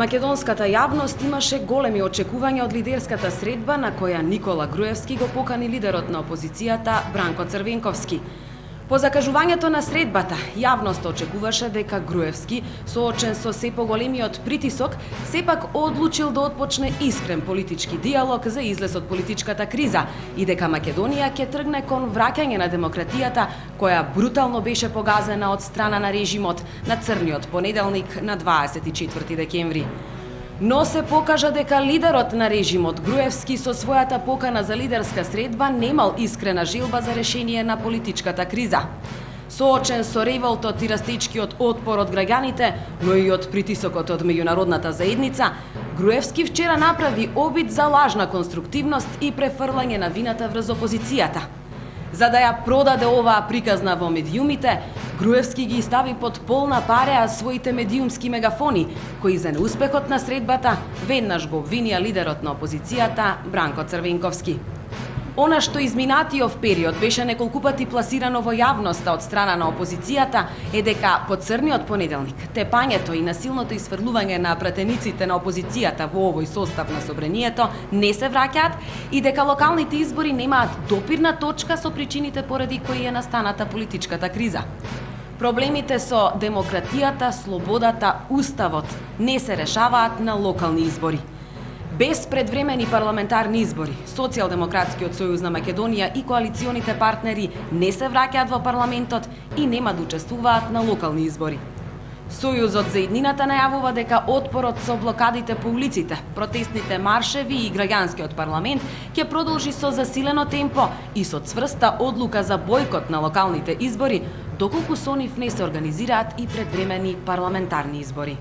Македонската јавност имаше големи очекувања од лидерската средба на која Никола Груевски го покани лидерот на опозицијата Бранко Црвенковски. По закажувањето на средбата, јавноста очекуваше дека Груевски, соочен со се поголемиот притисок, сепак одлучил да отпочне искрен политички диалог за излез од политичката криза и дека Македонија ќе тргне кон враќање на демократијата, која брутално беше погазена од страна на режимот на црниот понеделник на 24 декември. Но се покажа дека лидерот на режимот Груевски со својата покана за лидерска средба немал искрена желба за решение на политичката криза. Соочен со револтот и растечкиот отпор од граѓаните, но и од притисокот од меѓународната заедница, Груевски вчера направи обид за лажна конструктивност и префрлање на вината врз опозицијата. За да ја продаде оваа приказна во медиумите, Груевски ги стави под полна пареа своите медиумски мегафони, кои за неуспехот на средбата веднаш го обвинија лидерот на опозицијата Бранко Црвенковски. Она што изминатиот период беше неколку пати пласирано во јавноста од страна на опозицијата е дека по црниот понеделник, тепањето и насилното исфрлување на пратениците на опозицијата во овој состав на собранието не се враќаат и дека локалните избори немаат допирна точка со причините поради кои е настаната политичката криза. Проблемите со демократијата, слободата, уставот не се решаваат на локални избори. Без предвремени парламентарни избори, Социјалдемократскиот сојуз на Македонија и коалиционите партнери не се враќаат во парламентот и нема да учествуваат на локални избори. Сојузот за еднината најавува дека отпорот со блокадите по улиците, протестните маршеви и граѓанскиот парламент ќе продолжи со засилено темпо и со цврста одлука за бојкот на локалните избори, доколку со нив не се организираат и предвремени парламентарни избори.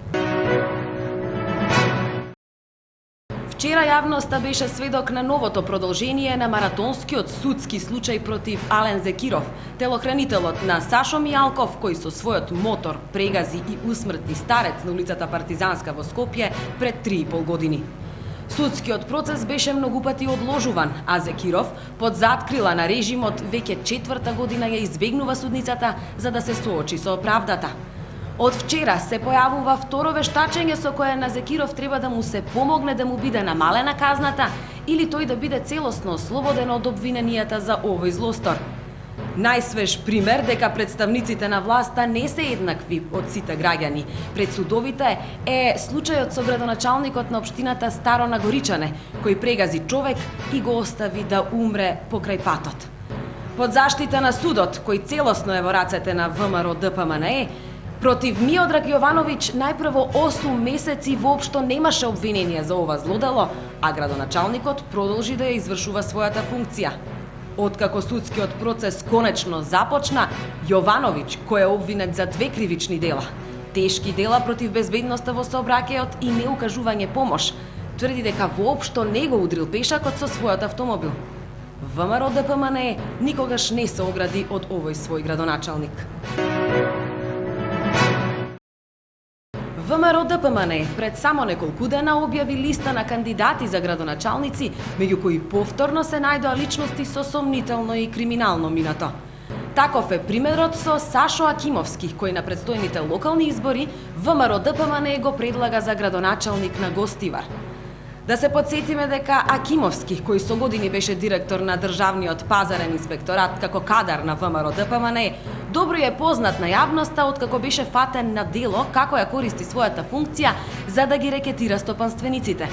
Вчера јавноста беше сведок на новото продолжение на маратонскиот судски случај против Ален Зекиров, телохранителот на Сашо Мијалков, кој со својот мотор прегази и усмрти старец на улицата Партизанска во Скопје пред 3,5 години. Судскиот процес беше многу пати одложуван, а Зекиров, под заткрила на режимот, веќе 4-та година ја избегнува судницата за да се соочи со правдата. Од вчера се појавува второ вештачење со кое на Зекиров треба да му се помогне да му биде намалена казната или тој да биде целосно ослободен од обвиненијата за овој злостор. Најсвеж пример дека представниците на власта не се еднакви од сите граѓани пред судовите е случајот со градоначалникот на општината Старо Нагоричане, кој прегази човек и го остави да умре покрај патот. Под заштита на судот, кој целосно е во рацете на ВМРО ДПМНЕ, против Миодраг Јовановиќ најпрво 8 месеци воопшто немаше обвинение за ова злодело, а градоначалникот продолжи да ја извршува својата функција. Откако судскиот процес конечно започна, Јовановиќ, кој е обвинет за 2 кривични дела, тешки дела против безбедноста во сообраќајот и неукажување помош, тврди дека воопшто не го удрил пешакот со својот автомобил. ВМРО ДПМНЕ никогаш не се огради од овој свој градоначалник. ВМРО ДПМНЕ пред само неколку дена објави листа на кандидати за градоначалници, меѓу кои повторно се најдоа личности со сомнително и криминално минато. Таков е примерот со Сашо Акимовски, кој на предстојните локални избори ВМРО ДПМНЕ го предлага за градоначалник на Гостивар. Да се подсетиме дека Акимовски, кој со години беше директор на Државниот пазарен инспекторат како кадар на ВМРО ДПМНЕ, добро е познат на јавноста откако беше фатен на дело како ја користи својата функција за да ги рекетира стопанствениците.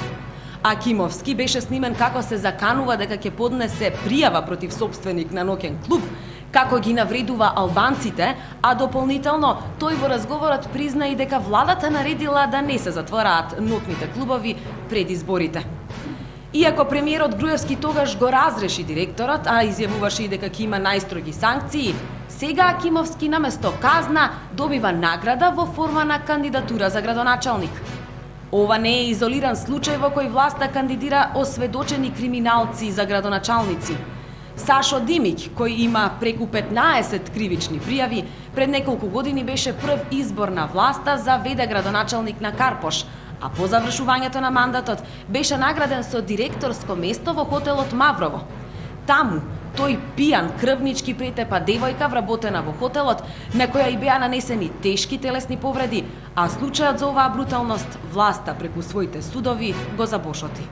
Акимовски беше снимен како се заканува дека ќе поднесе пријава против сопственик на ноќен клуб, како ги навредува албанците, а дополнително тој во разговорот призна и дека владата наредила да не се затвораат ноќните клубови пред изборите. Иако премиерот Груевски тогаш го разреши директорот, а изјавуваше и дека ќе има најстроги санкции, сега Акимовски наместо казна добива награда во форма на кандидатура за градоначалник. Ова не е изолиран случај во кој власта кандидира осведочени криминалци за градоначалници. Сашо Димиќ, кој има преку 15 кривични пријави, пред неколку години беше прв избор на власта за ВД градоначалник на Карпош, а по завршувањето на мандатот беше награден со директорско место во хотелот Маврово. Таму, Тој пијан крвнички претепа девојка вработена во хотелот, на која и беа нанесени тешки телесни повреди, а случајот за оваа бруталност власта преку своите судови го забошоти.